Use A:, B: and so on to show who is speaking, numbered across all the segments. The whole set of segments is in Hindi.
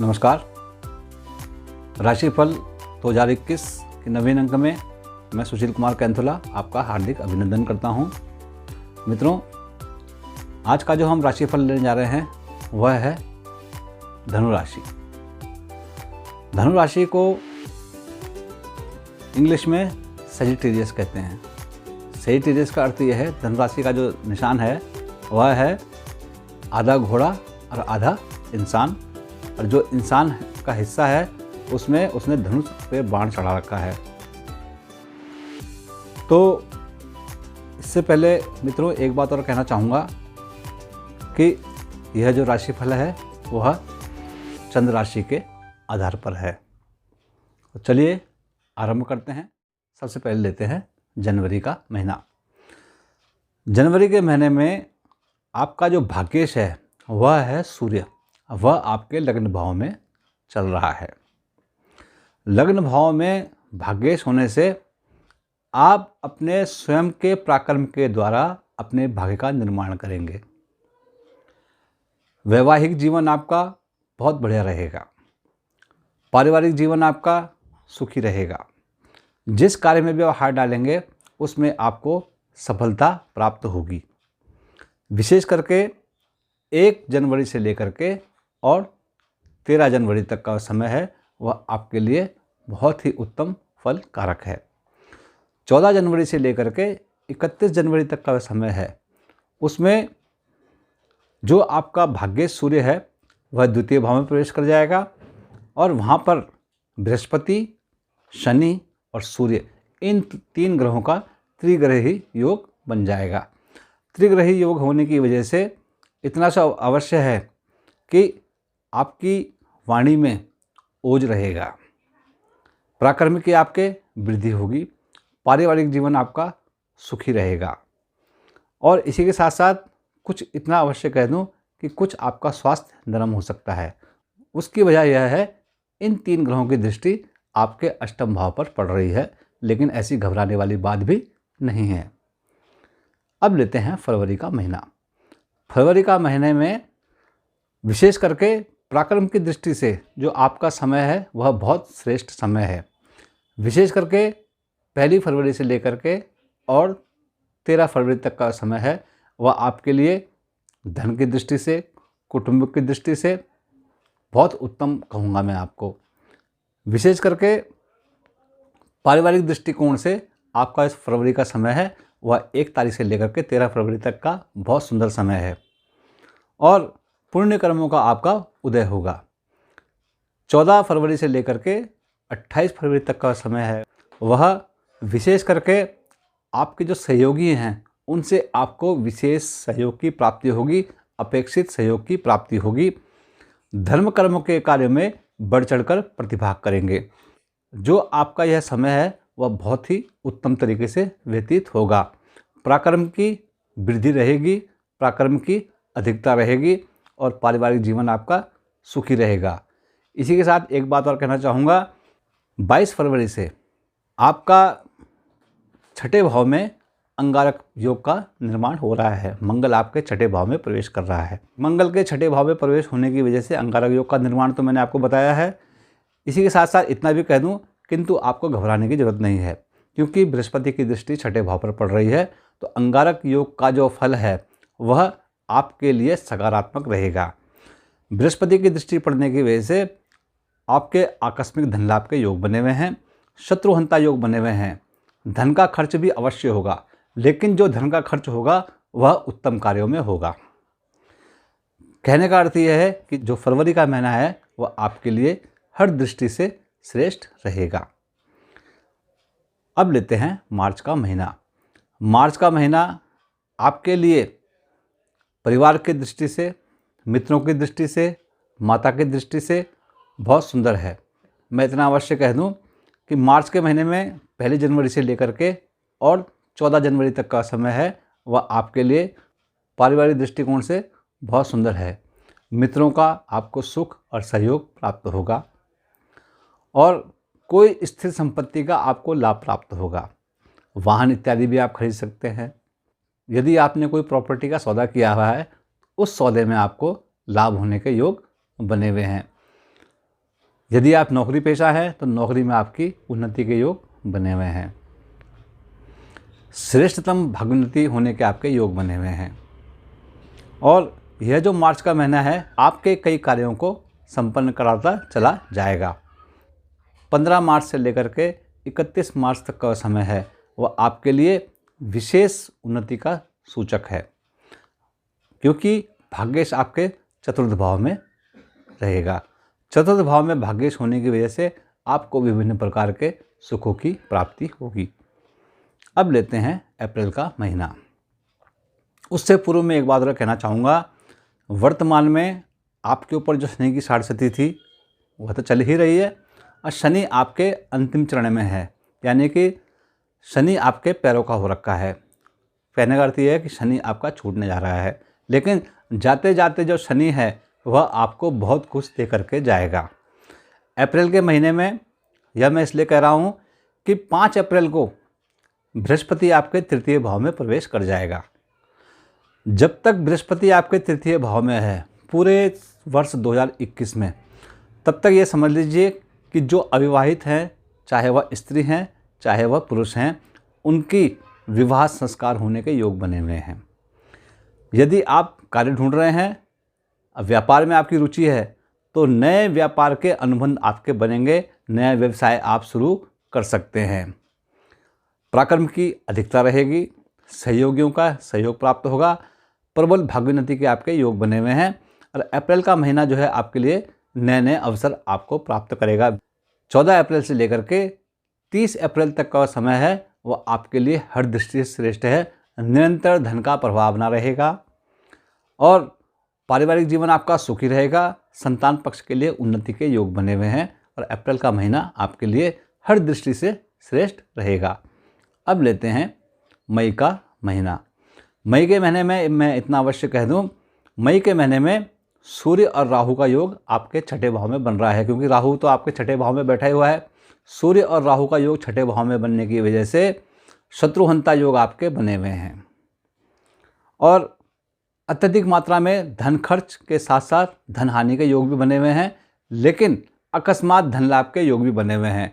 A: नमस्कार। राशिफल 2021 के नवीन अंक में मैं सुशील कुमार कैंथोला आपका हार्दिक अभिनंदन करता हूं। मित्रों, आज का जो हम राशिफल लेने जा रहे हैं वह है धनु राशि। धनु राशि को इंग्लिश में सजिटेरियस कहते हैं। सजिटेरियस का अर्थ यह है, धनु राशि का जो निशान है वह है आधा घोड़ा और आधा इंसान, और जो इंसान का हिस्सा है उसमें उसने धनुष पे बाण चढ़ा रखा है। तो इससे पहले मित्रों एक बात और कहना चाहूँगा कि यह जो राशिफल है वह चंद्र राशि के आधार पर है। तो चलिए आरंभ करते हैं। सबसे पहले लेते हैं जनवरी का महीना। जनवरी के महीने में आपका जो भाग्येश है वह है सूर्य। वह आपके लग्न भाव में चल रहा है। लग्न भाव में भाग्येश होने से आप अपने स्वयं के पराक्रम के द्वारा अपने भाग्य का निर्माण करेंगे। वैवाहिक जीवन आपका बहुत बढ़िया रहेगा। पारिवारिक जीवन आपका सुखी रहेगा। जिस कार्य में भी आप हाथ डालेंगे उसमें आपको सफलता प्राप्त होगी। विशेष करके 1 जनवरी से लेकर के और 13 जनवरी तक का समय है वह आपके लिए बहुत ही उत्तम फल कारक है। 14 जनवरी से लेकर के 31 जनवरी तक का समय है, उसमें जो आपका भाग्येश सूर्य है वह द्वितीय भाव में प्रवेश कर जाएगा और वहाँ पर बृहस्पति, शनि और सूर्य, इन 3 ग्रहों का त्रिग्रही योग बन जाएगा। त्रिग्रही योग होने की वजह से इतना सा अवश्य है कि आपकी वाणी में ओज रहेगा, पराक्रम की आपके वृद्धि होगी, पारिवारिक जीवन आपका सुखी रहेगा। और इसी के साथ साथ कुछ इतना अवश्य कह दूं कि कुछ आपका स्वास्थ्य नरम हो सकता है। उसकी वजह यह है, इन 3 ग्रहों की दृष्टि आपके अष्टम भाव पर पड़ रही है, लेकिन ऐसी घबराने वाली बात भी नहीं है। अब लेते हैं फरवरी का महीना। फरवरी का महीने में विशेष करके पराक्रम की दृष्टि से जो आपका समय है वह बहुत श्रेष्ठ समय है। विशेष करके 1 फरवरी से लेकर के और 13 फरवरी तक का समय है वह आपके लिए धन की दृष्टि से, कुटुंब की दृष्टि से बहुत उत्तम कहूँगा मैं आपको। विशेष करके पारिवारिक दृष्टिकोण से आपका इस फरवरी का समय है वह 1 तारीख से लेकर के 13 फरवरी तक का बहुत सुंदर समय है और पुण्य कर्मों का आपका उदय होगा। 14 फरवरी से लेकर के 28 फरवरी तक का समय है वह विशेष करके आपके जो सहयोगी हैं उनसे आपको विशेष सहयोग की प्राप्ति होगी, अपेक्षित सहयोग की प्राप्ति होगी। धर्म कर्मों के कार्य में बढ़ चढ़कर प्रतिभाग करेंगे। जो आपका यह समय है वह बहुत ही उत्तम तरीके से व्यतीत होगा। पराक्रम की वृद्धि रहेगी, पराक्रम की अधिकता रहेगी और पारिवारिक जीवन आपका सुखी रहेगा। इसी के साथ एक बात और कहना चाहूँगा, 22 फरवरी से आपका 6ठे भाव में अंगारक योग का निर्माण हो रहा है। मंगल आपके 6ठे भाव में प्रवेश कर रहा है। मंगल के 6ठे भाव में प्रवेश होने की वजह से अंगारक योग का निर्माण तो मैंने आपको बताया है। इसी के साथ साथ इतना भी कह दूँ, किंतु आपको घबराने की जरूरत नहीं है, क्योंकि बृहस्पति की दृष्टि 6ठे भाव पर पड़ रही है। तो अंगारक योग का जो फल है वह आपके लिए सकारात्मक रहेगा। बृहस्पति की दृष्टि पड़ने की वजह से आपके आकस्मिक धन लाभ के योग बने हुए हैं, शत्रुहंता योग बने हुए हैं। धन का खर्च भी अवश्य होगा, लेकिन जो धन का खर्च होगा वह उत्तम कार्यों में होगा। कहने का अर्थ यह है कि जो फरवरी का महीना है वह आपके लिए हर दृष्टि से श्रेष्ठ रहेगा। अब लेते हैं मार्च का महीना। मार्च का महीना आपके लिए परिवार की दृष्टि से, मित्रों की दृष्टि से, माता की दृष्टि से बहुत सुंदर है। मैं इतना अवश्य कह दूं कि मार्च के महीने में 1 जनवरी से लेकर के और 14 जनवरी तक का समय है वह आपके लिए पारिवारिक दृष्टिकोण से बहुत सुंदर है। मित्रों का आपको सुख और सहयोग प्राप्त होगा और कोई स्थिर संपत्ति का आपको लाभ प्राप्त होगा। वाहन इत्यादि भी आप खरीद सकते हैं। यदि आपने कोई प्रॉपर्टी का सौदा किया हुआ है उस सौदे में आपको लाभ होने के योग बने हुए हैं। यदि आप नौकरी पेशा है तो नौकरी में आपकी उन्नति के योग बने हुए हैं। श्रेष्ठतम भाग्योन्नति होने के आपके योग बने हुए हैं। और यह जो मार्च का महीना है आपके कई कार्यों को संपन्न कराता चला जाएगा। 15 मार्च से लेकर के 31 मार्च तक का समय है वह आपके लिए विशेष उन्नति का सूचक है, क्योंकि भाग्येश आपके चतुर्थ भाव में रहेगा। चतुर्थ भाव में भाग्येश होने की वजह से आपको विभिन्न प्रकार के सुखों की प्राप्ति होगी। अब लेते हैं अप्रैल का महीना। उससे पूर्व में एक बात और कहना चाहूँगा, वर्तमान में आपके ऊपर जो शनि की साढ़े थी वह तो चल ही रही है और शनि आपके अंतिम चरण में है, यानी कि शनि आपके पैरों का हो रखा है। कहने का अर्थ यह है कि शनि आपका छूटने जा रहा है, लेकिन जाते जाते जो शनि है वह आपको बहुत कुछ दे करके जाएगा। अप्रैल के महीने में यह मैं इसलिए कह रहा हूँ कि 5 अप्रैल को बृहस्पति आपके तृतीय भाव में प्रवेश कर जाएगा। जब तक बृहस्पति आपके तृतीय भाव में है पूरे वर्ष 2021 में, तब तक ये समझ लीजिए कि जो अविवाहित हैं, चाहे वह स्त्री हैं चाहे वह पुरुष हैं, उनकी विवाह संस्कार होने के योग बने हुए हैं। यदि आप कार्य ढूंढ रहे हैं, व्यापार में आपकी रुचि है, तो नए व्यापार के अनुबंध आपके बनेंगे, नया व्यवसाय आप शुरू कर सकते हैं। पराक्रम की अधिकता रहेगी, सहयोगियों का सहयोग प्राप्त होगा, प्रबल भाग्योन्नति के आपके योग बने हुए हैं। और अप्रैल का महीना जो है आपके लिए नए नए अवसर आपको प्राप्त करेगा। 14 अप्रैल से लेकर के 30 अप्रैल तक का समय है वह आपके लिए हर दृष्टि से श्रेष्ठ है। निरंतर धन का प्रभाव बना रहेगा और पारिवारिक जीवन आपका सुखी रहेगा। संतान पक्ष के लिए उन्नति के योग बने हुए हैं और अप्रैल का महीना आपके लिए हर दृष्टि से श्रेष्ठ रहेगा। अब लेते हैं मई का महीना। मई के महीने में मैं इतना अवश्य कह दूं, मई के महीने में सूर्य और राहु का योग आपके छठे भाव में बन रहा है, क्योंकि राहु तो आपके छठे भाव में बैठा हुआ है। सूर्य और राहु का योग छठे भाव में बनने की वजह से शत्रुहंता योग आपके बने हुए हैं और अत्यधिक मात्रा में धन खर्च के साथ साथ धन हानि के योग भी बने हुए हैं, लेकिन अकस्मात धन लाभ के योग भी बने हुए हैं।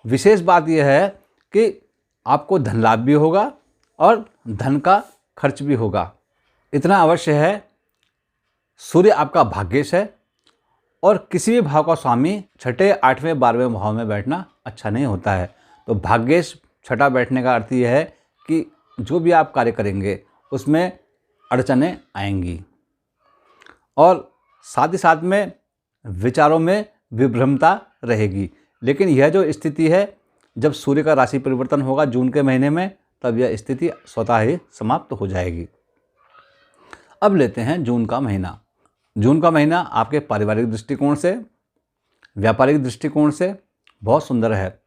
A: विशेष बात यह है कि आपको धन लाभ भी होगा और धन का खर्च भी होगा। इतना अवश्य है, सूर्य आपका भाग्येश है और किसी भी भाव का स्वामी छठे, 8वें, 12वें भाव में बैठना अच्छा नहीं होता है। तो भाग्येश छठा बैठने का अर्थ यह है कि जो भी आप कार्य करेंगे उसमें अड़चनें आएंगी और साथ ही साथ में विचारों में विभ्रमता रहेगी। लेकिन यह जो स्थिति है, जब सूर्य का राशि परिवर्तन होगा जून के महीने में, तब यह स्थिति स्वतः ही समाप्त हो जाएगी। अब लेते हैं जून का महीना। जून का महीना आपके पारिवारिक दृष्टिकोण से, व्यापारिक दृष्टिकोण से बहुत सुंदर है।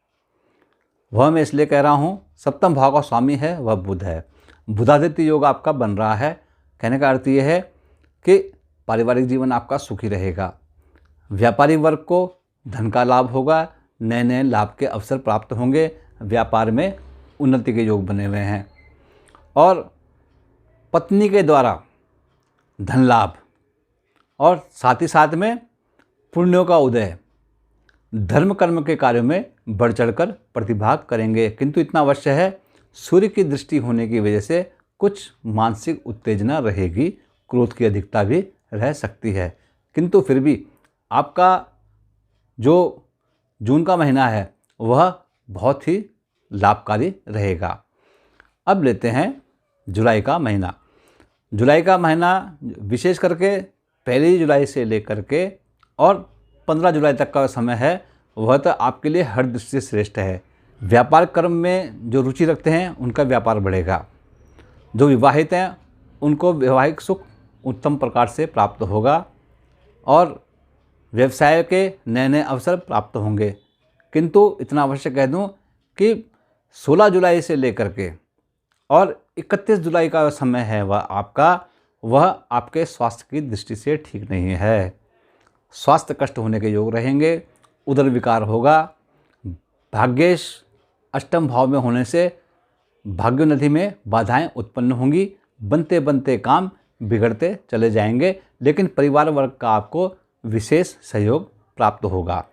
A: वह मैं इसलिए कह रहा हूँ, सप्तम भाव का स्वामी है वह बुध है। बुधादित्य योग आपका बन रहा है। कहने का अर्थ यह है कि पारिवारिक जीवन आपका सुखी रहेगा। व्यापारी वर्ग को धन का लाभ होगा, नए नए लाभ के अवसर प्राप्त होंगे, व्यापार में उन्नति के योग बने हुए हैं और पत्नी के द्वारा धन लाभ और साथ ही साथ में पुण्यों का उदय, धर्म कर्म के कार्यों में बढ़ चढ़कर प्रतिभाग करेंगे। किंतु इतना अवश्य है, सूर्य की दृष्टि होने की वजह से कुछ मानसिक उत्तेजना रहेगी, क्रोध की अधिकता भी रह सकती है। किंतु फिर भी आपका जो जून का महीना है वह बहुत ही लाभकारी रहेगा। अब लेते हैं जुलाई का महीना। जुलाई का महीना विशेष करके 1 जुलाई से लेकर के और 15 जुलाई तक का समय है, वह तो आपके लिए हर दृष्टि से श्रेष्ठ है। व्यापार कर्म में जो रुचि रखते हैं उनका व्यापार बढ़ेगा। जो विवाहित हैं उनको वैवाहिक सुख उत्तम प्रकार से प्राप्त होगा और व्यवसाय के नए नए अवसर प्राप्त होंगे। किंतु इतना अवश्य कह दूं कि 16 जुलाई से लेकर के और 31 जुलाई का समय है वह आपके स्वास्थ्य की दृष्टि से ठीक नहीं है। स्वास्थ्य कष्ट होने के योग रहेंगे, उदर विकार होगा। भाग्येश अष्टम भाव में होने से भाग्योन्नति में बाधाएं उत्पन्न होंगी, बनते बनते काम बिगड़ते चले जाएंगे, लेकिन परिवार वर्ग का आपको विशेष सहयोग प्राप्त होगा।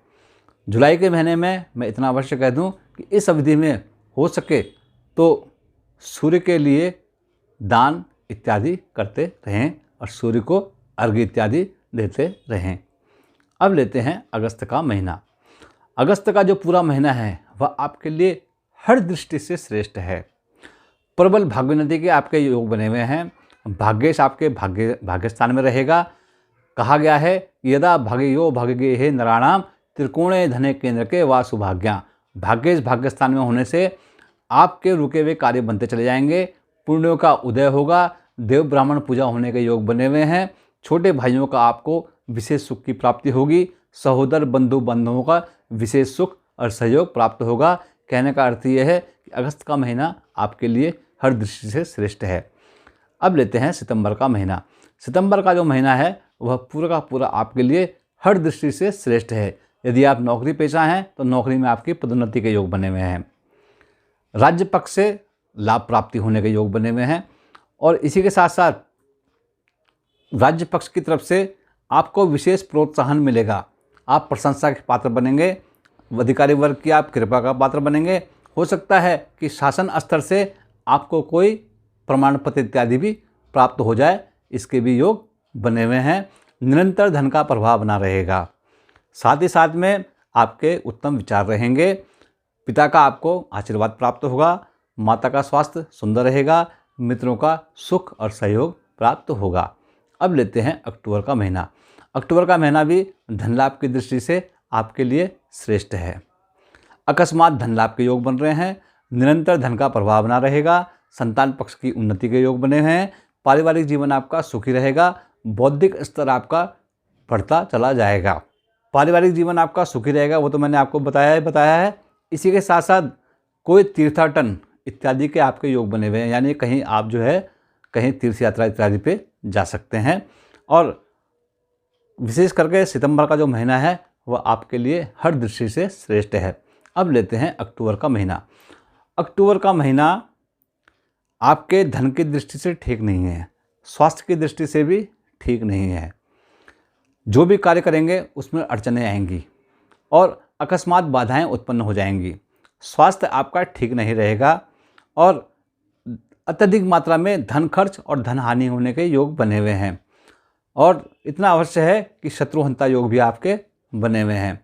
A: जुलाई के महीने में मैं इतना अवश्य कह दूं कि इस अवधि में हो सके तो सूर्य के लिए दान इत्यादि करते रहें और सूर्य को अर्घ्य इत्यादि देते रहें। अब लेते हैं अगस्त का महीना। अगस्त का जो पूरा महीना है वह आपके लिए हर दृष्टि से श्रेष्ठ है। प्रबल भाग्योन्नति के आपके योग बने हुए हैं। भाग्येश आपके भाग्यस्थान में रहेगा। कहा गया है यदा भाग्यो भाग्ये हे नराणाम त्रिकोणे धने केंद्र के वा सुभाग्या। भाग्येश भाग्यस्थान में होने से आपके रुके हुए कार्य बनते चले जाएंगे। पुण्यों का उदय होगा। देव ब्राह्मण पूजा होने के योग बने हुए हैं। छोटे भाइयों का आपको विशेष सुख की प्राप्ति होगी। सहोदर बंधु बांधवों का विशेष सुख और सहयोग प्राप्त होगा। कहने का अर्थ यह है कि अगस्त का महीना आपके लिए हर दृष्टि से श्रेष्ठ है। अब लेते हैं सितंबर का महीना। सितंबर का जो महीना है वह पूरा का पूरा आपके लिए हर दृष्टि से श्रेष्ठ है। यदि आप नौकरी पेशा हैं तो नौकरी में आपकी पदोन्नति के योग बने हुए हैं। राज्य पक्ष से लाभ प्राप्ति होने के योग बने हुए हैं और इसी के साथ साथ राज्य पक्ष की तरफ से आपको विशेष प्रोत्साहन मिलेगा। आप प्रशंसा के पात्र बनेंगे। अधिकारी वर्ग की आप कृपा का पात्र बनेंगे। हो सकता है कि शासन स्तर से आपको कोई प्रमाण पत्र इत्यादि भी प्राप्त हो जाए, इसके भी योग बने हुए हैं। निरंतर धन का प्रभाव बना रहेगा। साथ ही साथ में आपके उत्तम विचार रहेंगे। पिता का आपको आशीर्वाद प्राप्त होगा। माता का स्वास्थ्य सुंदर रहेगा। मित्रों का सुख और सहयोग प्राप्त होगा। अब लेते हैं अक्टूबर का महीना। अक्टूबर का महीना भी धन लाभ की दृष्टि से आपके लिए श्रेष्ठ है। अकस्मात धन लाभ के योग बन रहे हैं। निरंतर धन का प्रभाव बना रहेगा। संतान पक्ष की उन्नति के योग बने हुए हैं। पारिवारिक जीवन आपका सुखी रहेगा। बौद्धिक स्तर आपका बढ़ता चला जाएगा। पारिवारिक जीवन आपका सुखी रहेगा, वो तो मैंने आपको बताया है। इसी के साथ साथ कोई तीर्थाटन इत्यादि के आपके योग बने हुए हैं, यानी कहीं आप जो है कहीं तीर्थ यात्रा इत्यादि पे जा सकते हैं। और विशेष करके सितंबर का जो महीना है वह आपके लिए हर दृष्टि से श्रेष्ठ है। अब लेते हैं अक्टूबर का महीना। अक्टूबर का महीना आपके धन की दृष्टि से ठीक नहीं है। स्वास्थ्य की दृष्टि से भी ठीक नहीं है। जो भी कार्य करेंगे उसमें अड़चनें आएंगी और अकस्मात बाधाएं उत्पन्न हो जाएंगी। स्वास्थ्य आपका ठीक नहीं रहेगा और अत्यधिक मात्रा में धन खर्च और धन हानि होने के योग बने हुए हैं। और इतना अवश्य है कि शत्रुहंता योग भी आपके बने हुए हैं।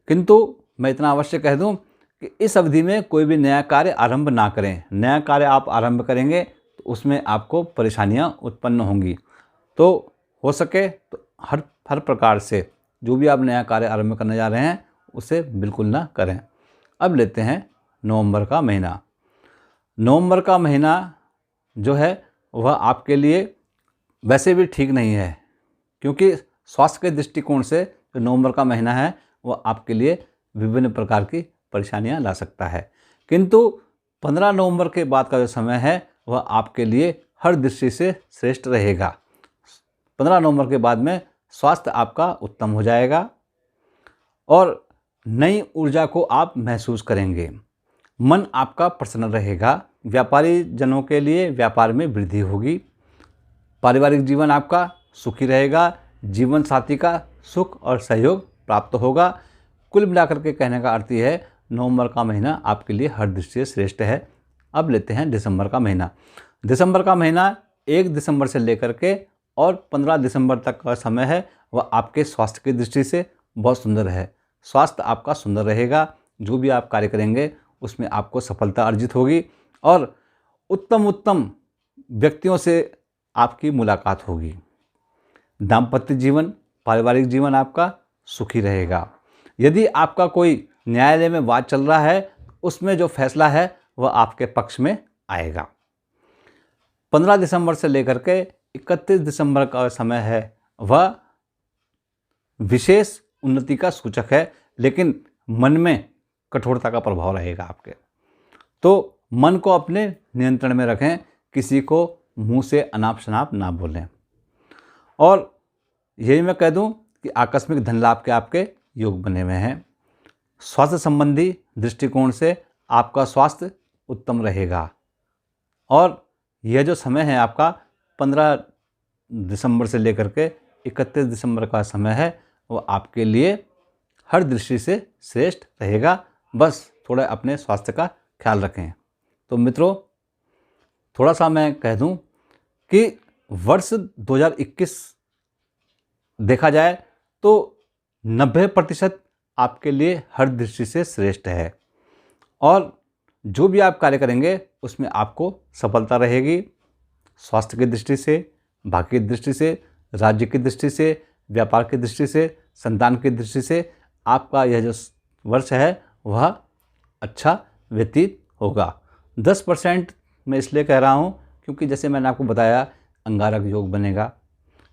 A: किंतु मैं इतना अवश्य कह दूं कि इस अवधि में कोई भी नया कार्य आरंभ ना करें। नया कार्य आप आरंभ करेंगे तो उसमें आपको परेशानियां उत्पन्न होंगी। तो हो सके तो हर प्रकार से जो भी आप नया कार्य आरंभ करने जा रहे हैं उसे बिल्कुल ना करें। अब लेते हैं नवंबर का महीना। नवंबर का महीना जो है वह आपके लिए वैसे भी ठीक नहीं है, क्योंकि स्वास्थ्य के दृष्टिकोण से जो नवंबर का महीना है वह आपके लिए विभिन्न प्रकार की परेशानियां ला सकता है। किंतु 15 नवंबर के बाद का जो समय है वह आपके लिए हर दृष्टि से श्रेष्ठ रहेगा। 15 नवंबर के बाद में स्वास्थ्य आपका उत्तम हो जाएगा और नई ऊर्जा को आप महसूस करेंगे। मन आपका प्रसन्न रहेगा। व्यापारी जनों के लिए व्यापार में वृद्धि होगी। पारिवारिक जीवन आपका सुखी रहेगा। जीवन साथी का सुख और सहयोग प्राप्त होगा। कुल मिलाकर के कहने का अर्थ यह है नवंबर का महीना आपके लिए हर दृष्टि से श्रेष्ठ है। अब लेते हैं दिसंबर का महीना। दिसंबर का महीना 1 दिसंबर से लेकर के और 15 दिसंबर तक का समय है वह आपके स्वास्थ्य की दृष्टि से बहुत सुंदर है। स्वास्थ्य आपका सुंदर रहेगा। जो भी आप कार्य करेंगे उसमें आपको सफलता अर्जित होगी और उत्तम व्यक्तियों से आपकी मुलाकात होगी। दाम्पत्य जीवन, पारिवारिक जीवन आपका सुखी रहेगा। यदि आपका कोई न्यायालय में वाद चल रहा है उसमें जो फैसला है वह आपके पक्ष में आएगा। 15 दिसंबर से लेकर के 31 दिसंबर का समय है वह विशेष उन्नति का सूचक है, लेकिन मन में कठोरता का प्रभाव रहेगा आपके। तो मन को अपने नियंत्रण में रखें। किसी को मुंह से अनाप शनाप ना बोलें। और यही मैं कह दूं कि आकस्मिक धन लाभ के आपके योग बने हुए हैं। स्वास्थ्य संबंधी दृष्टिकोण से आपका स्वास्थ्य उत्तम रहेगा और यह जो समय है आपका 15 दिसंबर से लेकर के 31 दिसंबर का समय है वो आपके लिए हर दृष्टि से श्रेष्ठ रहेगा। बस थोड़ा अपने स्वास्थ्य का ख्याल रखें। तो मित्रों, थोड़ा सा मैं कह दूं कि वर्ष 2021 देखा जाए तो 90% आपके लिए हर दृष्टि से श्रेष्ठ है और जो भी आप कार्य करेंगे उसमें आपको सफलता रहेगी। स्वास्थ्य की दृष्टि से, भाग्य की दृष्टि से, राज्य की दृष्टि से, व्यापार की दृष्टि से, संतान की दृष्टि से आपका यह जो वर्ष है वह अच्छा व्यतीत होगा। 10% मैं इसलिए कह रहा हूँ क्योंकि जैसे मैंने आपको बताया अंगारक योग बनेगा,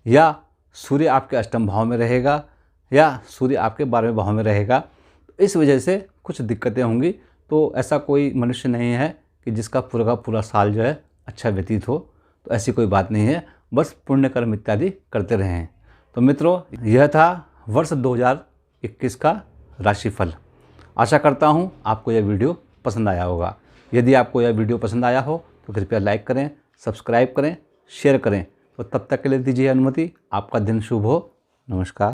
A: या सूर्य आपके अष्टम भाव में रहेगा, या सूर्य आपके 12वें भाव में रहेगा। तो इस वजह से कुछ दिक्कतें होंगी। तो ऐसा कोई मनुष्य नहीं है कि जिसका पूरा का पूरा साल जो है अच्छा व्यतीत हो, तो ऐसी कोई बात नहीं है। बस पुण्य कर्म इत्यादि करते रहें। तो मित्रों, यह था वर्ष 2021 का राशिफल। आशा करता हूँ आपको यह वीडियो पसंद आया होगा। यदि आपको यह वीडियो पसंद आया हो तो कृपया लाइक करें, सब्सक्राइब करें, शेयर करें। तो तब तक के लिए दीजिए अनुमति। आपका दिन शुभ हो। नमस्कार।